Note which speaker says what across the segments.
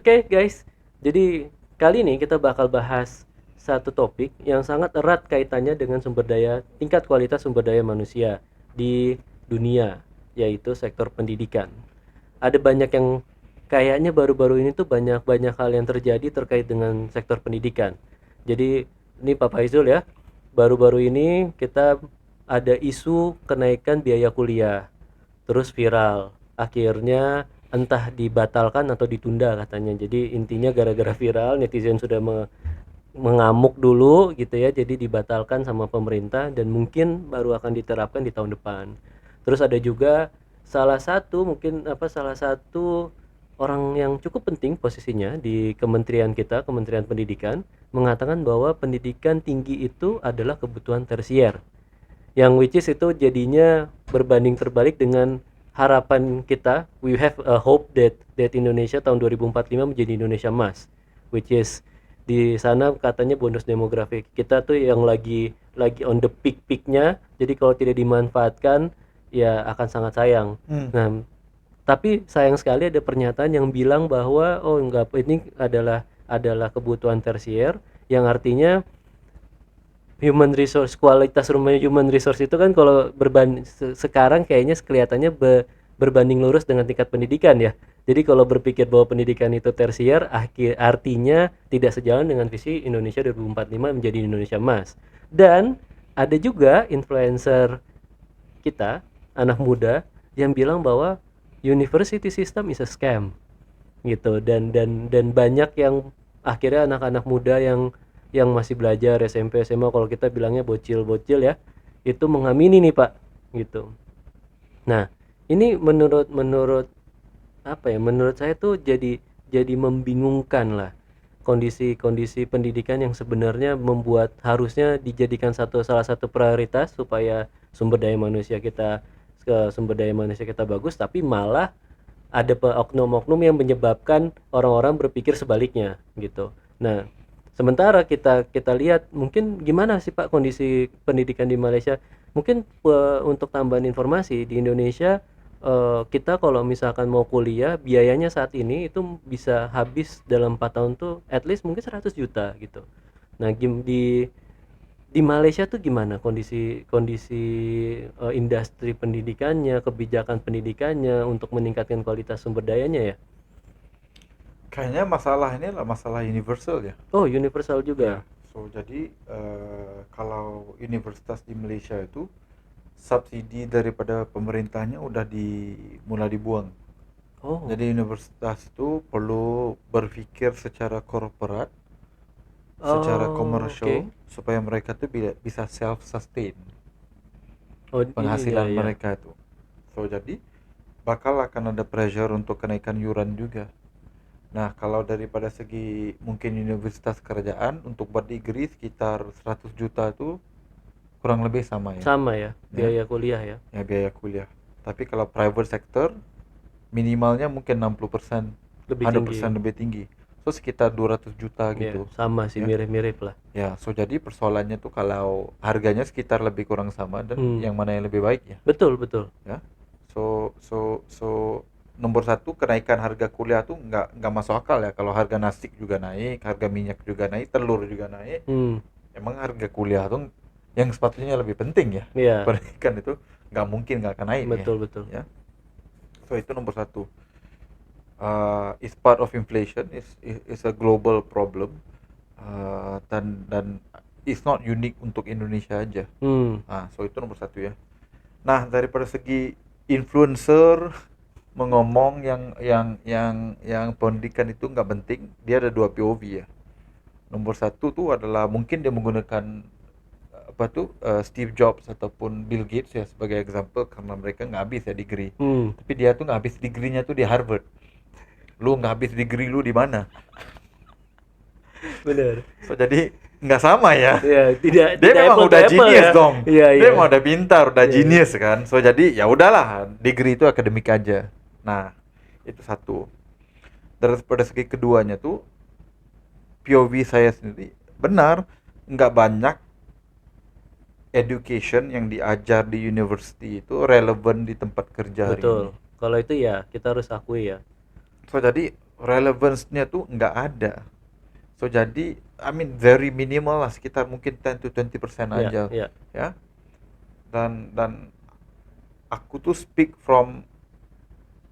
Speaker 1: Oke, guys, jadi kali ini kita bakal bahas satu topik yang sangat erat kaitannya dengan tingkat kualitas sumber daya manusia di dunia, yaitu sektor pendidikan. Ada banyak yang kayaknya baru-baru ini tuh banyak hal yang terjadi terkait dengan sektor pendidikan. Jadi ini Pak Faizul ya, baru-baru ini kita ada isu kenaikan biaya kuliah, terus viral. Akhirnya entah dibatalkan atau ditunda katanya. Jadi intinya gara-gara viral netizen sudah mengamuk dulu gitu ya, jadi dibatalkan sama pemerintah dan mungkin baru akan diterapkan di tahun depan. Terus ada juga salah satu orang yang cukup penting posisinya di kementerian kita, Kementerian Pendidikan, mengatakan bahwa pendidikan tinggi itu adalah kebutuhan tersier, yang which is itu jadinya berbanding terbalik dengan harapan kita. We have a hope that Indonesia tahun 2045 menjadi Indonesia Emas, which is di sana katanya bonus demografi kita tuh yang lagi on the peaknya, jadi kalau tidak dimanfaatkan ya akan sangat sayang. Nah, tapi sayang sekali ada pernyataan yang bilang bahwa oh enggak, ini adalah kebutuhan tersier, yang artinya kualitas human resource itu kan kalau sekarang kayaknya kelihatannya berbanding lurus dengan tingkat pendidikan ya. Jadi kalau berpikir bahwa pendidikan itu tersier, artinya tidak sejalan dengan visi Indonesia 2045 menjadi Indonesia Emas. Dan ada juga influencer kita, anak muda, yang bilang bahwa university system is a scam gitu. Dan banyak yang akhirnya anak-anak muda yang masih belajar SMP SMA, kalau kita bilangnya bocil-bocil ya, itu mengamini nih Pak gitu. Nah, ini menurut apa ya, menurut saya tuh jadi membingungkan lah kondisi pendidikan yang sebenarnya membuat harusnya dijadikan salah satu prioritas supaya sumber daya manusia kita bagus, tapi malah ada oknum-oknum yang menyebabkan orang-orang berpikir sebaliknya gitu. Nah, sementara kita lihat mungkin gimana sih Pak kondisi pendidikan di Malaysia. Mungkin untuk tambahan informasi, di Indonesia kita kalau misalkan mau kuliah biayanya saat ini itu bisa habis dalam 4 tahun tuh at least mungkin 100 juta gitu. Nah, di Malaysia tuh gimana kondisi kondisi industri pendidikannya, kebijakan pendidikannya untuk meningkatkan kualitas sumber dayanya ya?
Speaker 2: Kayaknya masalah ini adalah masalah universal ya.
Speaker 1: Oh, universal
Speaker 2: Ya,
Speaker 1: juga.
Speaker 2: so jadi kalau universitas di Malaysia itu subsidi daripada pemerintahnya udah mulai dibuang.
Speaker 1: Oh,
Speaker 2: Jadi universitas itu perlu berpikir secara korporat, secara
Speaker 1: oh,
Speaker 2: komersial
Speaker 1: oke.
Speaker 2: supaya mereka tuh bisa self sustain
Speaker 1: Oh, ini ya
Speaker 2: penghasilan
Speaker 1: ya.
Speaker 2: mereka itu. So jadi bakal akan ada pressure untuk kenaikan yuran juga. Nah, kalau daripada segi mungkin universitas kerajaan untuk berdegree sekitar 100 juta itu kurang lebih sama ya.
Speaker 1: Sama ya
Speaker 2: Ya,
Speaker 1: biaya kuliah ya.
Speaker 2: ya biaya kuliah. Tapi kalau private sector minimalnya mungkin 60%,
Speaker 1: Lebih tinggi.
Speaker 2: 100% lebih tinggi. So sekitar 200 juta
Speaker 1: Ya,
Speaker 2: gitu.
Speaker 1: sama sih,
Speaker 2: Ya.
Speaker 1: mirip-mirip lah.
Speaker 2: Ya, so jadi persoalannya tuh kalau harganya sekitar lebih kurang sama dan
Speaker 1: Hmm.
Speaker 2: yang mana yang lebih baik ya.
Speaker 1: Betul, betul.
Speaker 2: Ya. So nomor satu kenaikan harga kuliah tuh nggak masuk akal ya. Kalau harga nasi juga naik, harga minyak juga naik, telur juga naik,
Speaker 1: Hmm.
Speaker 2: emang harga kuliah tuh yang sepatutnya lebih penting ya.
Speaker 1: Iya,
Speaker 2: Pendidikan itu nggak mungkin nggak akan naik ya.
Speaker 1: betul betul.
Speaker 2: Ya, so itu nomor satu. Is part of inflation, is a global problem. Dan it's not unique untuk Indonesia aja.
Speaker 1: Hmm.
Speaker 2: Nah, so itu nomor satu ya. Nah, daripada segi influencer mengomong yang pendidikan itu nggak penting, dia ada dua POV ya. Nomor satu tuh adalah mungkin dia menggunakan apa tuh Steve Jobs ataupun Bill Gates ya sebagai example karena mereka nggak habis ya degree.
Speaker 1: Hmm.
Speaker 2: Tapi dia tuh nggak habis degreenya tuh di Harvard. Lu nggak habis degree lu di mana?
Speaker 1: Benar.
Speaker 2: So jadi nggak sama ya.
Speaker 1: Ya, tidak
Speaker 2: Dia
Speaker 1: tidak
Speaker 2: memang
Speaker 1: apple to
Speaker 2: udah
Speaker 1: apple
Speaker 2: genius
Speaker 1: ya.
Speaker 2: dong.
Speaker 1: Iya,
Speaker 2: Dia
Speaker 1: iya.
Speaker 2: memang udah pintar, udah
Speaker 1: Iya, iya.
Speaker 2: genius kan. So jadi ya udahlah, degree itu akademik aja. Nah, itu satu. Daripada segi keduanya tuh POV saya sendiri benar, nggak banyak education yang diajar di university itu relevan di tempat kerja hari
Speaker 1: Betul.
Speaker 2: ini.
Speaker 1: Kalau itu ya kita harus akui ya.
Speaker 2: So jadi relevance-nya tuh nggak ada. So jadi I mean very minimal lah, sekitar mungkin 10 to 20%
Speaker 1: Ya,
Speaker 2: aja
Speaker 1: ya.
Speaker 2: ya. Dan aku tuh speak from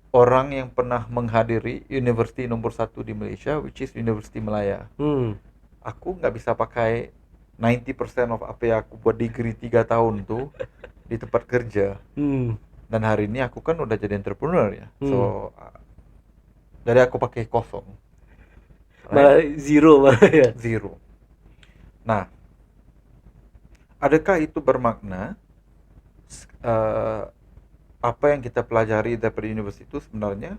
Speaker 2: orang yang pernah menghadiri university nomor satu di Malaysia, which is University Malaya.
Speaker 1: Hmm.
Speaker 2: Aku nggak bisa pakai 90% of apa yang aku buat degree 3 tahun tuh di tempat kerja.
Speaker 1: Hmm.
Speaker 2: Dan hari ini aku kan udah jadi entrepreneur ya.
Speaker 1: Hmm.
Speaker 2: So jadi aku pakai kosong, right?
Speaker 1: Malah zero malah ya.
Speaker 2: Zero. Nah, adakah itu bermakna eh, apa yang kita pelajari dari universitas itu sebenarnya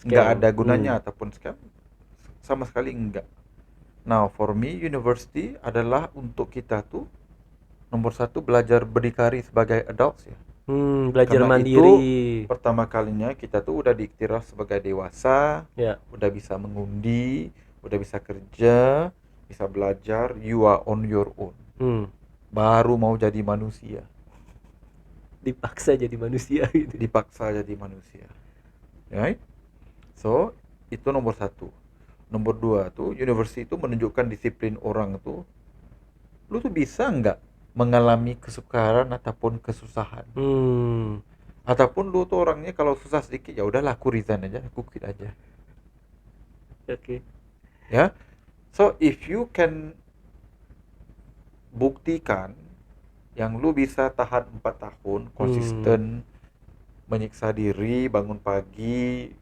Speaker 2: nggak
Speaker 1: Scam.
Speaker 2: ada gunanya
Speaker 1: Hmm.
Speaker 2: ataupun scam? Sama sekali enggak. Now, for me, university adalah untuk kita tuh nomor satu belajar berdikari sebagai adults ya.
Speaker 1: Belajar
Speaker 2: Karena
Speaker 1: mandiri.
Speaker 2: itu pertama kalinya kita tuh udah diiktiraf sebagai dewasa,
Speaker 1: Ya.
Speaker 2: udah bisa mengundi, udah bisa kerja, bisa belajar, you are on your own.
Speaker 1: Hmm.
Speaker 2: Baru mau jadi manusia,
Speaker 1: Dipaksa jadi manusia gitu.
Speaker 2: dipaksa jadi manusia. Right? So, itu nomor satu. Nomor dua tuh, university itu menunjukkan disiplin orang tuh. Lu tuh bisa nggak mengalami kesukaran ataupun kesusahan.
Speaker 1: Hmm.
Speaker 2: Ataupun lu tuh orangnya kalau susah sedikit, ya udahlah aku resign aja, aku quit aja.
Speaker 1: Oke.
Speaker 2: Ya. So, if you can buktikan yang lu bisa tahan 4 tahun konsisten menyiksa diri, bangun pagi,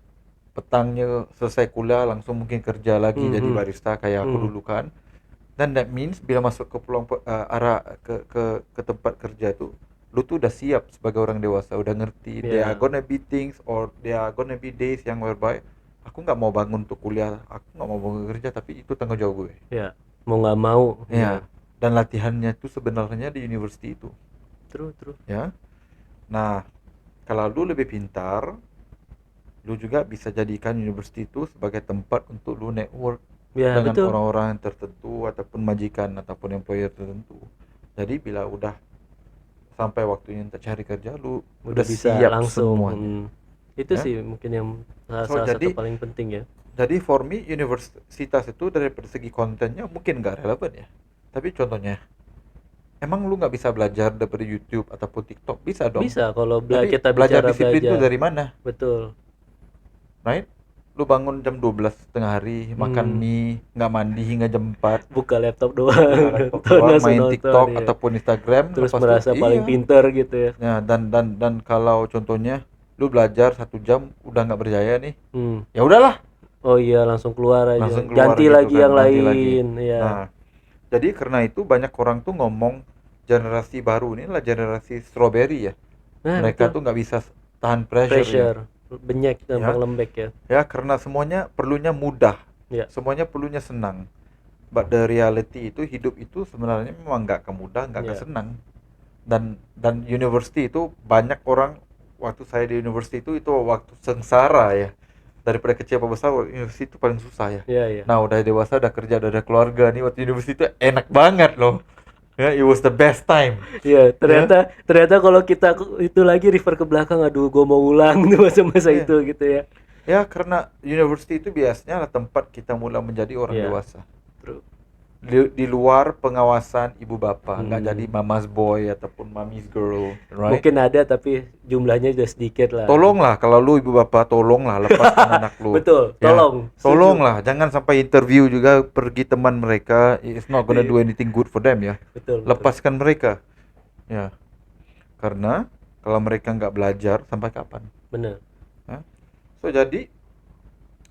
Speaker 2: petangnya selesai kuliah langsung mungkin kerja lagi jadi
Speaker 1: Hmm.
Speaker 2: barista kayak aku
Speaker 1: Hmm.
Speaker 2: dulu kan. Dan that means bila masuk ke pulang arah ke tempat kerja tuh lu tuh udah siap sebagai orang dewasa, udah ngerti there are
Speaker 1: Ya.
Speaker 2: gonna be things or there are gonna be days yang whereby aku nggak mau bangun untuk kuliah, aku nggak mau bangun kerja, tapi itu tanggung jawab gue.
Speaker 1: Ya. Mau nggak mau.
Speaker 2: Ya, dan latihannya tuh sebenarnya di university itu
Speaker 1: True.
Speaker 2: ya. Nah, kalau lu lebih pintar, lu juga bisa jadikan university itu sebagai tempat untuk lu network
Speaker 1: Ya,
Speaker 2: dengan
Speaker 1: betul.
Speaker 2: orang-orang tertentu ataupun majikan ataupun employer tertentu. Jadi bila udah sampai waktunya untuk cari kerja, lu
Speaker 1: Udah
Speaker 2: udah
Speaker 1: bisa
Speaker 2: siap
Speaker 1: langsung.
Speaker 2: semuanya.
Speaker 1: Itu
Speaker 2: Ya.
Speaker 1: sih mungkin yang
Speaker 2: So
Speaker 1: salah satu
Speaker 2: jadi
Speaker 1: paling penting ya.
Speaker 2: for me universitas itu dari segi kontennya mungkin nggak relevan ya. Tapi contohnya, emang lu nggak bisa belajar dari YouTube ataupun TikTok? Bisa dong.
Speaker 1: Bisa kalau
Speaker 2: Tapi
Speaker 1: kita
Speaker 2: belajar
Speaker 1: bicara
Speaker 2: disiplin itu
Speaker 1: belajar.
Speaker 2: dari mana?
Speaker 1: Betul.
Speaker 2: Right? Lu bangun jam 12 tengah hari, makan mie, nggak mandi hingga jam 4,
Speaker 1: Buka laptop doang,
Speaker 2: buka laptop
Speaker 1: nonton
Speaker 2: doang,
Speaker 1: langsung
Speaker 2: main
Speaker 1: nonton
Speaker 2: TikTok
Speaker 1: ya.
Speaker 2: ataupun Instagram,
Speaker 1: Terus
Speaker 2: lepas itu
Speaker 1: merasa paling
Speaker 2: iya.
Speaker 1: pintar gitu ya.
Speaker 2: Ya, dan kalau contohnya lu belajar 1 jam udah nggak berjaya nih, ya udahlah,
Speaker 1: Oh iya, langsung keluar aja.
Speaker 2: langsung keluar
Speaker 1: Ganti
Speaker 2: gitu
Speaker 1: lagi
Speaker 2: kan,
Speaker 1: yang
Speaker 2: ganti lagi.
Speaker 1: lain, ya.
Speaker 2: Nah, jadi karena itu banyak orang tuh ngomong generasi baru ini adalah generasi strawberry ya.
Speaker 1: Nah,
Speaker 2: Mereka
Speaker 1: betul.
Speaker 2: tuh nggak bisa tahan pressure ya.
Speaker 1: Pressure, benyek, gampang
Speaker 2: Ya,
Speaker 1: lembek ya.
Speaker 2: ya karena semuanya perlunya mudah,
Speaker 1: Ya,
Speaker 2: semuanya perlunya senang. But the reality itu hidup itu sebenarnya memang nggak kemudah, nggak
Speaker 1: ya.
Speaker 2: kesenang. Dan university itu banyak orang, waktu saya di university itu waktu sengsara ya. Daripada kecil apa besar, university itu paling susah ya.
Speaker 1: Ya, ya.
Speaker 2: Nah, udah dewasa, udah kerja, udah ada keluarga nih, waktu university itu enak banget loh. Ya, it was the best time.
Speaker 1: Ya,
Speaker 2: Ya,
Speaker 1: ternyata kalau kita itu lagi refer ke belakang, aduh, gue mau ulang tuh masa-masa
Speaker 2: ya.
Speaker 1: itu gitu ya.
Speaker 2: Ya, karena university itu biasanya lah tempat kita mulai menjadi orang
Speaker 1: Ya,
Speaker 2: dewasa.
Speaker 1: true.
Speaker 2: Di luar pengawasan ibu bapak, nggak jadi
Speaker 1: Hmm.
Speaker 2: mama's boy ataupun mommy's girl, right?
Speaker 1: Mungkin ada tapi jumlahnya udah sedikit lah.
Speaker 2: Tolonglah kalau lu ibu bapak, tolonglah lepaskan anak lu.
Speaker 1: Betul,
Speaker 2: Ya,
Speaker 1: tolong. Setuju.
Speaker 2: tolonglah, jangan sampai interview juga pergi teman mereka, it's not gonna do anything good for them ya.
Speaker 1: Betul.
Speaker 2: Lepaskan mereka. Ya, karena kalau mereka nggak belajar sampai kapan?
Speaker 1: Benar.
Speaker 2: Ya. So jadi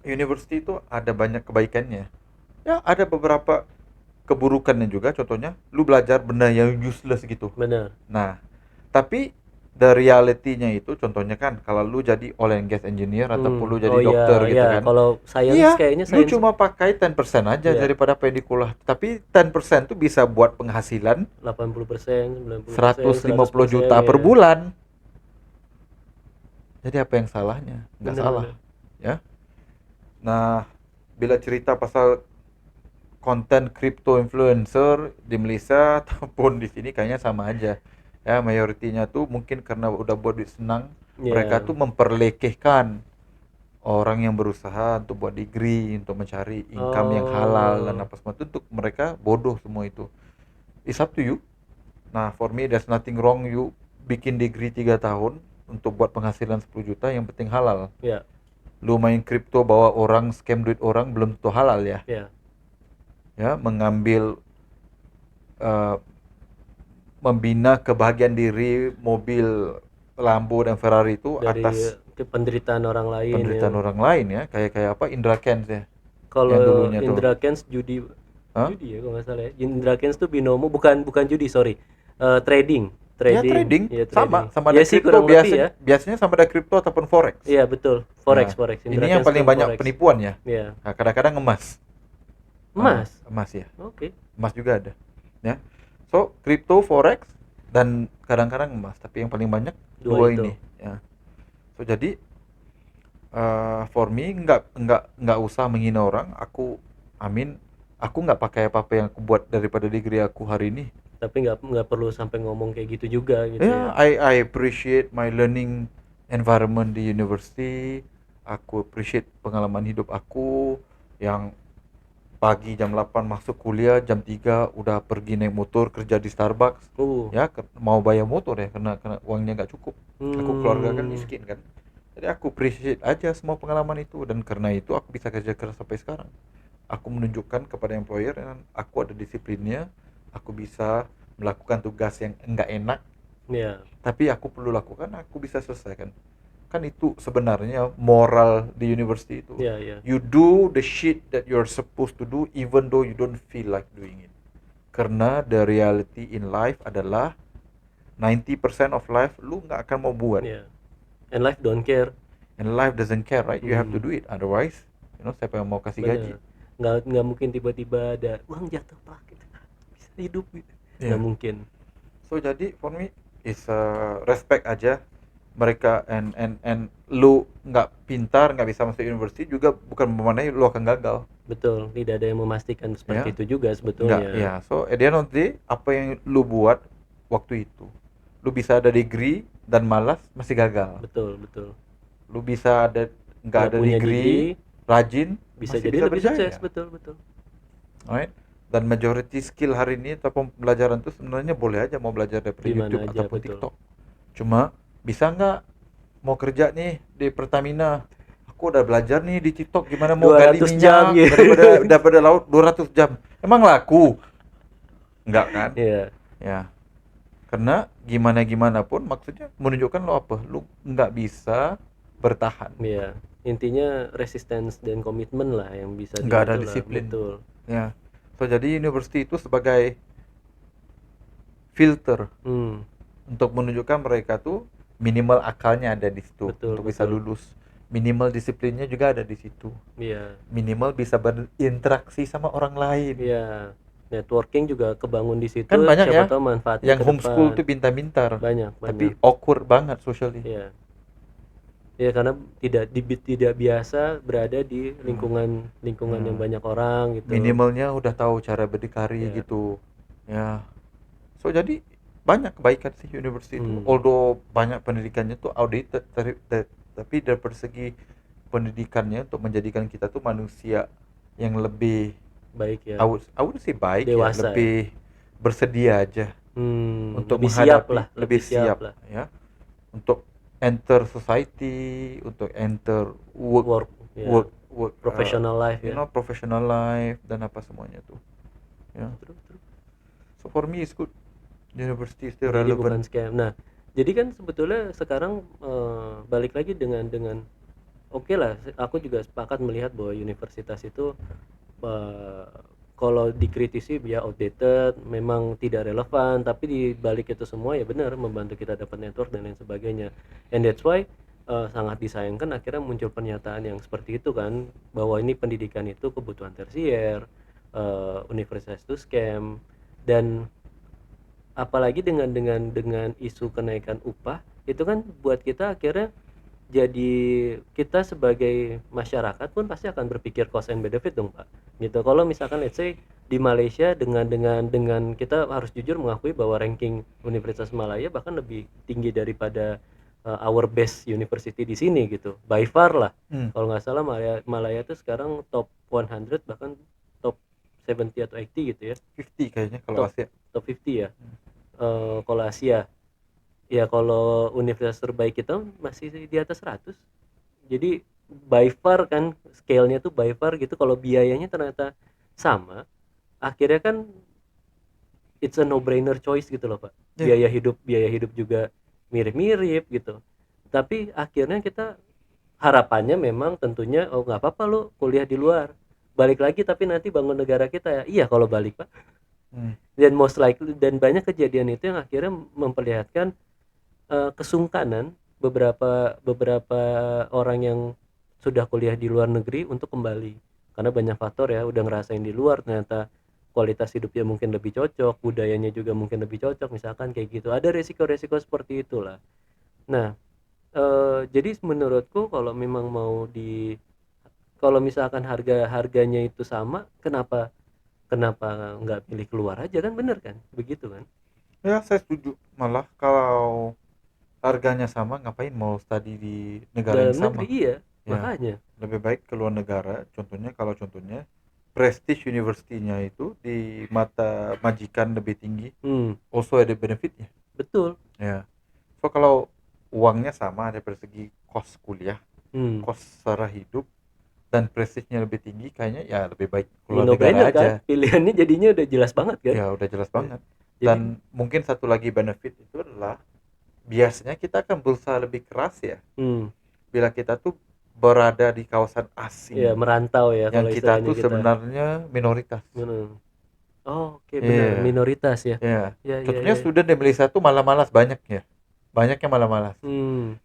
Speaker 2: university itu ada banyak kebaikannya. Ya, ada beberapa keburukannya juga, contohnya lu belajar benda yang useless gitu.
Speaker 1: Benar.
Speaker 2: Nah, tapi the reality-nya itu contohnya kan kalau lu jadi oil and gas engineer ataupun lu jadi
Speaker 1: Oh iya,
Speaker 2: dokter gitu
Speaker 1: iya.
Speaker 2: kan.
Speaker 1: Kalau science
Speaker 2: Iya,
Speaker 1: kayaknya
Speaker 2: lu
Speaker 1: science
Speaker 2: cuma pakai 10% aja
Speaker 1: Iya.
Speaker 2: daripada apa yang di kuliah. Tapi 10% tuh bisa buat penghasilan
Speaker 1: 80%, 90%,
Speaker 2: 150 juta
Speaker 1: 100%,
Speaker 2: per
Speaker 1: ya.
Speaker 2: bulan. Jadi apa yang salahnya? Nggak
Speaker 1: Benar,
Speaker 2: salah,
Speaker 1: benar.
Speaker 2: ya. Nah, bila cerita pasal konten crypto influencer di Malaysia ataupun di sini kayaknya sama aja. Ya, mayoritinya tuh mungkin karena udah buat duit senang,
Speaker 1: Iya.
Speaker 2: mereka tuh memperlekehkan orang yang berusaha untuk buat degree, untuk mencari income yang halal dan
Speaker 1: Oh,
Speaker 2: apa semua itu, untuk mereka bodoh semua itu. It's up to you. Nah, for me there's nothing wrong you bikin degree 3 tahun untuk buat penghasilan 10 juta, yang penting halal.
Speaker 1: ya,
Speaker 2: Lu main kripto bawa orang, scam duit orang, belum tentu halal ya.
Speaker 1: ya.
Speaker 2: Ya, mengambil eh, membina kebahagiaan diri, mobil Lambo dan Ferrari itu
Speaker 1: Dari
Speaker 2: atas
Speaker 1: penderitaan orang lain ya.
Speaker 2: penderitaan orang lain ya, kayak kayak apa, Indra Kents ya, yang
Speaker 1: Kalau
Speaker 2: dulunya tuh.
Speaker 1: Indra Kents judi,
Speaker 2: Hah?
Speaker 1: judi ya kalau nggak salah ya. Indra Kents tuh binomo, bukan bukan judi, sorry. Trading,
Speaker 2: Ya
Speaker 1: trading,
Speaker 2: trading
Speaker 1: ya
Speaker 2: sama
Speaker 1: trading.
Speaker 2: sama
Speaker 1: Ya
Speaker 2: ada
Speaker 1: sih
Speaker 2: kripto,
Speaker 1: kurang lebih ya.
Speaker 2: biasanya sama ada kripto ataupun forex.
Speaker 1: Iya betul, forex
Speaker 2: Nah,
Speaker 1: forex. Indra
Speaker 2: ini yang
Speaker 1: Kents
Speaker 2: paling
Speaker 1: tuh
Speaker 2: banyak
Speaker 1: forex.
Speaker 2: penipuan ya.
Speaker 1: Ya,
Speaker 2: Nah, kadang-kadang emas.
Speaker 1: emas.
Speaker 2: Emas ya.
Speaker 1: Oke,
Speaker 2: Emas juga ada. Ya. So, kripto, forex dan kadang-kadang emas, tapi yang paling banyak
Speaker 1: dua
Speaker 2: dua
Speaker 1: itu.
Speaker 2: ini ya. So, jadi for me nggak usah menghina orang. Aku nggak pakai apa-apa yang aku buat daripada degree aku hari ini.
Speaker 1: Tapi nggak perlu sampai ngomong kayak gitu juga gitu ya.
Speaker 2: Yeah, I appreciate my learning environment di university. Aku appreciate pengalaman hidup aku yang pagi jam 8 masuk kuliah, jam 3 udah pergi naik motor kerja di Starbucks.
Speaker 1: Uh,
Speaker 2: Ya, mau bayar motor ya, karena uangnya nggak cukup. Aku keluarga kan
Speaker 1: hmm,
Speaker 2: miskin kan. Jadi aku appreciate aja semua pengalaman itu, dan karena itu aku bisa kerja keras sampai sekarang. Aku menunjukkan kepada employer dan aku ada disiplinnya. Aku bisa melakukan tugas yang enggak enak,
Speaker 1: ya,
Speaker 2: tapi aku perlu lakukan, aku bisa selesaikan. Kan itu sebenarnya moral di university itu.
Speaker 1: ya, ya.
Speaker 2: You do the shit that you're supposed to do even though you don't feel like doing it. Karena the reality in life adalah 90% of life lu nggak akan mau buat.
Speaker 1: Ya. And life don't care.
Speaker 2: And life doesn't care, right? You have to
Speaker 1: Hmm,
Speaker 2: do it. Otherwise, siapa yang mau kasih gaji?
Speaker 1: bener. Nggak mungkin tiba-tiba ada uang jatuh plak gitu. Bisa hidup gitu. Nggak
Speaker 2: Yeah.
Speaker 1: mungkin.
Speaker 2: So jadi for me is respect aja mereka, and lu nggak pintar, nggak bisa masuk university juga bukan bermakna lu akan gagal.
Speaker 1: Betul, tidak ada yang memastikan seperti
Speaker 2: Ya,
Speaker 1: itu juga
Speaker 2: nggak
Speaker 1: sebetulnya.
Speaker 2: ya. So at the end of the day, apa yang lu buat waktu itu, lu bisa ada degree dan malas masih gagal.
Speaker 1: Betul, betul.
Speaker 2: Lu bisa ada nggak
Speaker 1: Nggak
Speaker 2: ada
Speaker 1: punya
Speaker 2: degree,
Speaker 1: degree
Speaker 2: rajin,
Speaker 1: bisa
Speaker 2: masih
Speaker 1: jadi
Speaker 2: bisa
Speaker 1: lebih sukses,
Speaker 2: berjaya.
Speaker 1: betul, betul.
Speaker 2: Alright? Dan majority skill hari ini atau pembelajaran itu sebenarnya boleh aja mau belajar dari
Speaker 1: Di
Speaker 2: YouTube
Speaker 1: mana aja,
Speaker 2: ataupun
Speaker 1: betul.
Speaker 2: TikTok. Cuma bisa nggak, mau kerja nih di Pertamina, aku udah belajar nih di TikTok gimana mau gali
Speaker 1: 200 jam
Speaker 2: minyak
Speaker 1: gitu.
Speaker 2: daripada laut 200 jam. Emang laku? Enggak kan?
Speaker 1: Iya,
Speaker 2: Ya. Karena gimana pun maksudnya menunjukkan lo apa? Lu nggak bisa bertahan.
Speaker 1: iya. Intinya resistance dan komitmen lah yang bisa
Speaker 2: Nggak ada
Speaker 1: itulah,
Speaker 2: disiplin.
Speaker 1: betul.
Speaker 2: Ya. So jadi university itu sebagai filter
Speaker 1: Hmm,
Speaker 2: untuk menunjukkan mereka tuh minimal akalnya ada di situ
Speaker 1: betul,
Speaker 2: untuk bisa
Speaker 1: betul.
Speaker 2: lulus. Minimal disiplinnya juga ada di situ.
Speaker 1: Iya,
Speaker 2: Minimal bisa berinteraksi sama orang lain.
Speaker 1: iya. Networking juga kebangun di situ,
Speaker 2: Kan banyak
Speaker 1: siapa
Speaker 2: ya
Speaker 1: tahu manfaatnya
Speaker 2: yang
Speaker 1: ke
Speaker 2: homeschool tuh
Speaker 1: depan.
Speaker 2: pintar-pintar,
Speaker 1: Banyak, banyak.
Speaker 2: tapi awkward banget socially.
Speaker 1: Iya. Ya karena tidak biasa berada di lingkungan lingkungan yang
Speaker 2: Hmm.
Speaker 1: banyak orang gitu.
Speaker 2: Minimalnya udah tahu cara berdikari
Speaker 1: Ya.
Speaker 2: gitu. Ya. So jadi banyak kebaikan sih university itu.
Speaker 1: Hmm,
Speaker 2: Although banyak pendidikannya tuh outdated, tapi dari segi pendidikannya untuk menjadikan kita tuh manusia yang lebih,
Speaker 1: baik ya.
Speaker 2: I would say baik ya,
Speaker 1: Dewasa ya.
Speaker 2: lebih bersedia aja untuk
Speaker 1: Lebih siap
Speaker 2: menghadapi,
Speaker 1: lah,
Speaker 2: lebih
Speaker 1: lebih siap
Speaker 2: siap
Speaker 1: lah.
Speaker 2: ya, untuk enter society, untuk enter work
Speaker 1: Work ya.
Speaker 2: work work
Speaker 1: Professional life ya.
Speaker 2: professional life dan apa semuanya tuh ya.
Speaker 1: True, true.
Speaker 2: So for me it's good, university is still
Speaker 1: Jadi bukan
Speaker 2: relevant.
Speaker 1: scam. Nah, jadi kan sebetulnya sekarang balik lagi dengan oke lah, aku juga sepakat melihat bahwa universitas itu eh, kalau dikritisi ya outdated, memang tidak relevan, tapi di balik itu semua ya benar membantu kita dapat network dan lain sebagainya. And that's why sangat disayangkan akhirnya muncul pernyataan yang seperti itu kan, bahwa ini pendidikan itu kebutuhan tersier, universitas itu scam, dan apalagi dengan isu kenaikan upah itu kan buat kita akhirnya jadi kita sebagai masyarakat pun pasti akan berpikir cost and benefit dong Pak gitu. Kalau misalkan let's say di Malaysia dengan kita harus jujur mengakui bahwa ranking Universitas Malaya bahkan lebih tinggi daripada our best university di sini gitu, by far lah.
Speaker 2: Hmm.
Speaker 1: Kalau nggak salah Malaya tuh sekarang top 100 bahkan top 70 atau 80 gitu ya,
Speaker 2: 50 kayaknya kalau
Speaker 1: top
Speaker 2: Asia.
Speaker 1: top 50 ya.
Speaker 2: Hmm.
Speaker 1: Kalau Asia ya, kalau universitas terbaik kita masih di atas 100. Jadi by far kan, scale-nya tuh by far gitu. Kalau biayanya ternyata sama, akhirnya kan it's a no brainer choice gitu loh Pak.
Speaker 2: Ya,
Speaker 1: Biaya hidup juga mirip-mirip gitu. Tapi akhirnya kita harapannya memang tentunya, oh nggak apa-apa lu kuliah di luar, balik lagi tapi nanti bangun negara kita ya. Iya kalau balik Pak.
Speaker 2: hmm.
Speaker 1: Dan most likely, dan banyak kejadian itu yang akhirnya memperlihatkan kesungkanan beberapa beberapa orang yang sudah kuliah di luar negeri untuk kembali, karena banyak faktor ya, udah ngerasain di luar ternyata kualitas hidupnya mungkin lebih cocok, budayanya juga mungkin lebih cocok, misalkan kayak gitu. Ada resiko-resiko seperti itulah. Nah, jadi menurutku kalau misalkan harganya itu sama, kenapa kenapa nggak pilih keluar aja, kan bener kan, begitu kan.
Speaker 2: Ya, saya setuju. Malah kalau harganya sama, ngapain mau studi di negara yang
Speaker 1: Dalam negeri
Speaker 2: sama?
Speaker 1: iya,
Speaker 2: Ya,
Speaker 1: makanya.
Speaker 2: lebih baik ke luar negara. Contohnya prestige university-nya itu di mata majikan lebih tinggi, also ada benefitnya.
Speaker 1: Betul.
Speaker 2: Ya, so kalau uangnya sama dari segi kos kuliah, kos
Speaker 1: Hmm.
Speaker 2: secara hidup, dan prestige-nya lebih tinggi, kayaknya ya lebih baik keluar
Speaker 1: No brainer
Speaker 2: negara
Speaker 1: kan,
Speaker 2: aja.
Speaker 1: pilihannya jadinya udah jelas banget kan.
Speaker 2: Ya, udah jelas banget.
Speaker 1: Jadi
Speaker 2: Dan mungkin satu lagi benefit itu adalah biasanya kita akan berusaha lebih keras ya bila kita tuh berada di kawasan
Speaker 1: ya
Speaker 2: asing
Speaker 1: merantau ya
Speaker 2: yang
Speaker 1: kalau
Speaker 2: kita
Speaker 1: istilahnya
Speaker 2: tuh
Speaker 1: kita.
Speaker 2: sebenarnya minoritas.
Speaker 1: Oh, oke, benar,
Speaker 2: Iya,
Speaker 1: minoritas ya.
Speaker 2: iya.
Speaker 1: Ya, ya,
Speaker 2: Contohnya
Speaker 1: ya.
Speaker 2: student di Malaysia tuh malah malas banyak ya. Banyak yang malah malas.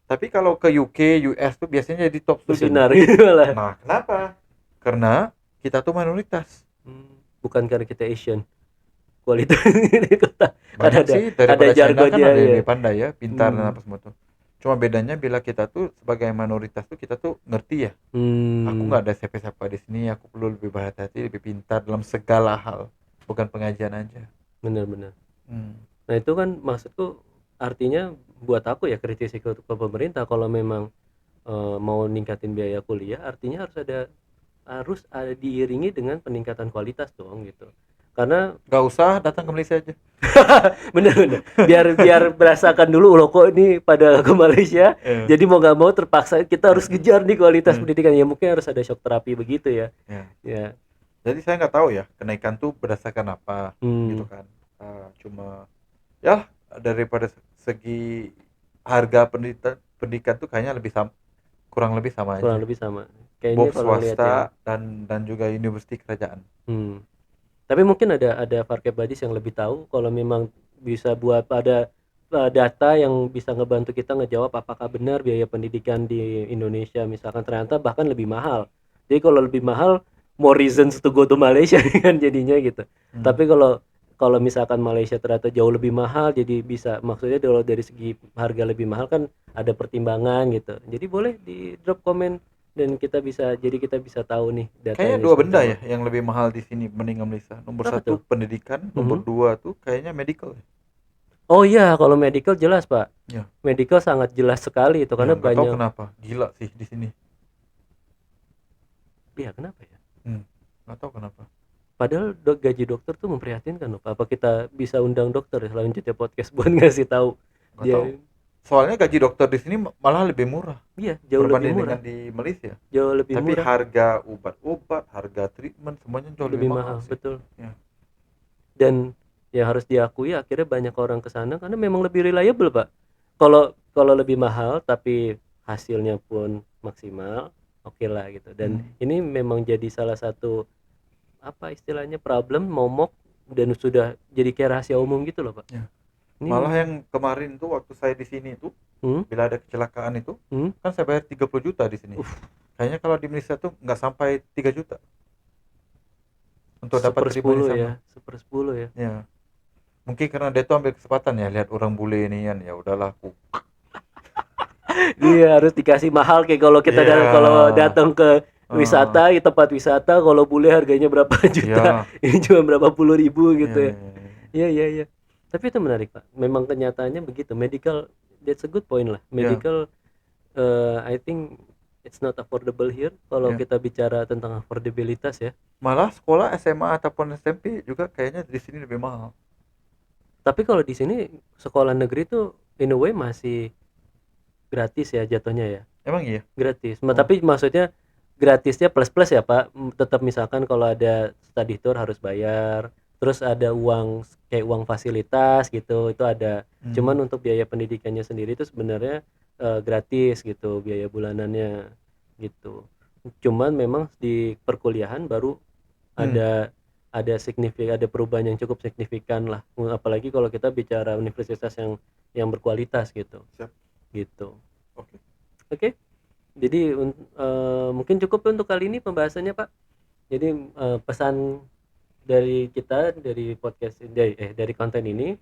Speaker 2: Tapi kalau ke UK, US tuh biasanya jadi top student.
Speaker 1: Bersinar gitu lah.
Speaker 2: Nah, kenapa? Karena kita tuh minoritas.
Speaker 1: Bukan karena kita Asian, kualitas ini kota kan
Speaker 2: Banyak
Speaker 1: ada
Speaker 2: sih daripada China kan
Speaker 1: jargonnya
Speaker 2: ada yang
Speaker 1: ya.
Speaker 2: lebih pandai ya, pintar dan apa semua tuh. Cuma bedanya bila kita tuh sebagai minoritas tuh kita tuh ngerti ya. Aku nggak ada siapa-siapa di sini, aku perlu lebih berhati-hati, lebih pintar dalam segala hal, bukan pengajian aja.
Speaker 1: Benar-benar.
Speaker 2: Hmm.
Speaker 1: Nah itu kan maksudku, artinya buat aku ya, kritisi ke pemerintah kalau memang mau ningkatin biaya kuliah, artinya harus ada diiringi dengan peningkatan kualitas dong gitu. Karena
Speaker 2: Nggak usah datang ke Malaysia aja.
Speaker 1: bener-bener biar berasakan dulu loh kok ini pada ke Malaysia,
Speaker 2: Iya.
Speaker 1: jadi mau nggak mau terpaksa kita harus kejar nih kualitas
Speaker 2: Hmm.
Speaker 1: pendidikan ya, mungkin harus ada shock terapi begitu ya.
Speaker 2: Ya.
Speaker 1: Ya.
Speaker 2: Jadi saya nggak tahu ya kenaikan tuh berdasarkan apa, gitu kan. Cuma ya daripada segi harga pendidikan tuh kayaknya kurang lebih sama
Speaker 1: Kurang
Speaker 2: aja.
Speaker 1: lebih sama kayaknya
Speaker 2: Both
Speaker 1: kalau lihat yang
Speaker 2: swasta dan juga universiti kerajaan.
Speaker 1: tapi mungkin ada Farkep Badis yang lebih tahu, kalau memang bisa buat pada data yang bisa ngebantu kita ngejawab apakah benar biaya pendidikan di Indonesia misalkan ternyata bahkan lebih mahal. Jadi kalau lebih mahal, more reasons to go to Malaysia kan jadinya gitu. Tapi kalau misalkan Malaysia ternyata jauh lebih mahal, jadi bisa, maksudnya kalau dari segi harga lebih mahal kan ada pertimbangan gitu. Jadi boleh di drop komen dan kita bisa tahu nih
Speaker 2: Kayaknya
Speaker 1: datanya
Speaker 2: dua
Speaker 1: seperti
Speaker 2: benda
Speaker 1: apa.
Speaker 2: ya yang lebih mahal di sini mending Malaysia. Nomor
Speaker 1: Apa
Speaker 2: satu
Speaker 1: tuh?
Speaker 2: pendidikan, nomor dua tuh kayaknya medical.
Speaker 1: Oh iya, kalau medical jelas Pak.
Speaker 2: Ya,
Speaker 1: Medical sangat jelas sekali itu
Speaker 2: ya
Speaker 1: karena
Speaker 2: nggak tahu
Speaker 1: banyak.
Speaker 2: kenapa. Gila sih di sini.
Speaker 1: Iya, kenapa ya?
Speaker 2: Nggak tahu kenapa.
Speaker 1: Padahal gaji dokter tuh memprihatinkan loh Pak. Apa kita bisa undang dokter ya selanjutnya podcast buat ngasih tahu
Speaker 2: Nggak tahu.
Speaker 1: dia.
Speaker 2: Soalnya gaji dokter di sini malah lebih murah
Speaker 1: Iya, jauh lebih
Speaker 2: berbanding dengan
Speaker 1: murah.
Speaker 2: di Malaysia.
Speaker 1: Jauh lebih
Speaker 2: Tapi
Speaker 1: murah,
Speaker 2: harga obat-obat, harga treatment semuanya jauh lebih
Speaker 1: lebih
Speaker 2: mahal
Speaker 1: mahal,
Speaker 2: sih.
Speaker 1: betul.
Speaker 2: Ya.
Speaker 1: Dan ya harus diakui akhirnya banyak orang ke sana karena memang lebih reliable Pak. Kalau lebih mahal tapi hasilnya pun maksimal, oke lah gitu. Dan ini memang jadi salah satu apa istilahnya problem momok, dan sudah jadi kayak rahasia umum gitu loh Pak.
Speaker 2: Ya.
Speaker 1: Ini
Speaker 2: Malah yang kemarin tuh waktu saya di sini itu, bila ada kecelakaan itu, kan saya bayar 30 juta di sini. Kayaknya kalau di Malaysia tuh nggak sampai 3 juta untuk dapat treatment yang sama.
Speaker 1: 1/10 ya.
Speaker 2: Ya. Mungkin karena dia tuh ambil kesempatan ya lihat orang bule ini kan, ya udahlah aku.
Speaker 1: Dia harus dikasih mahal kayak kalau kita kalau datang ke wisata, di tempat wisata, kalau bule harganya berapa juta, ini cuma berapa puluh ribu gitu ya. Iya. Tapi itu menarik Pak. Memang kenyataannya begitu. Medical that's a good point lah.
Speaker 2: Ya,
Speaker 1: Medical, I think it's not affordable here kalau
Speaker 2: ya.
Speaker 1: kita bicara tentang affordabilitas ya.
Speaker 2: Malah sekolah SMA ataupun SMP juga kayaknya di sini lebih mahal.
Speaker 1: Tapi kalau di sini sekolah negeri tuh in a way masih gratis ya jatuhnya ya.
Speaker 2: Emang iya?
Speaker 1: Gratis.
Speaker 2: Oh.
Speaker 1: Tapi maksudnya gratisnya plus-plus ya, Pak. Tetap misalkan kalau ada study tour harus bayar, terus ada uang kayak uang fasilitas gitu, itu ada.
Speaker 2: Hmm.
Speaker 1: Cuman untuk biaya pendidikannya sendiri itu sebenarnya gratis gitu, biaya bulanannya gitu. Cuman memang di perkuliahan baru
Speaker 2: Hmm.
Speaker 1: ada perubahan yang cukup signifikan lah. Apalagi kalau kita bicara universitas yang berkualitas gitu.
Speaker 2: Siap.
Speaker 1: Gitu.
Speaker 2: Oke.
Speaker 1: Oke. Jadi mungkin cukup untuk kali ini pembahasannya, Pak. Jadi pesan dari kita dari podcast dari konten ini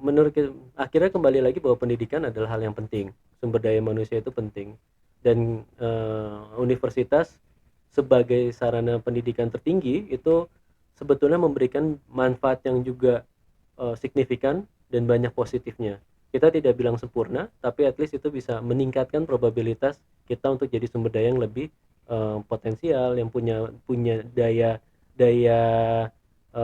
Speaker 1: menurut akhirnya kembali lagi bahwa pendidikan adalah hal yang penting. Sumber daya manusia itu penting. Dan universitas sebagai sarana pendidikan tertinggi itu sebetulnya memberikan manfaat yang juga signifikan dan banyak positifnya. Kita tidak bilang sempurna, tapi at least itu bisa meningkatkan probabilitas kita untuk jadi sumber daya yang lebih potensial, yang punya punya daya daya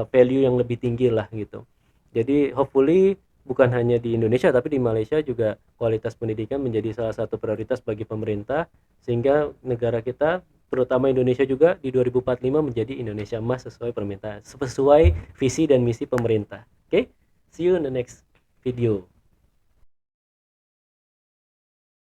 Speaker 1: value yang lebih tinggi lah gitu. Jadi hopefully bukan hanya di Indonesia tapi di Malaysia juga kualitas pendidikan menjadi salah satu prioritas bagi pemerintah sehingga negara kita terutama Indonesia juga di 2045 menjadi Indonesia emas sesuai visi dan misi pemerintah. Oke, see you in the next video.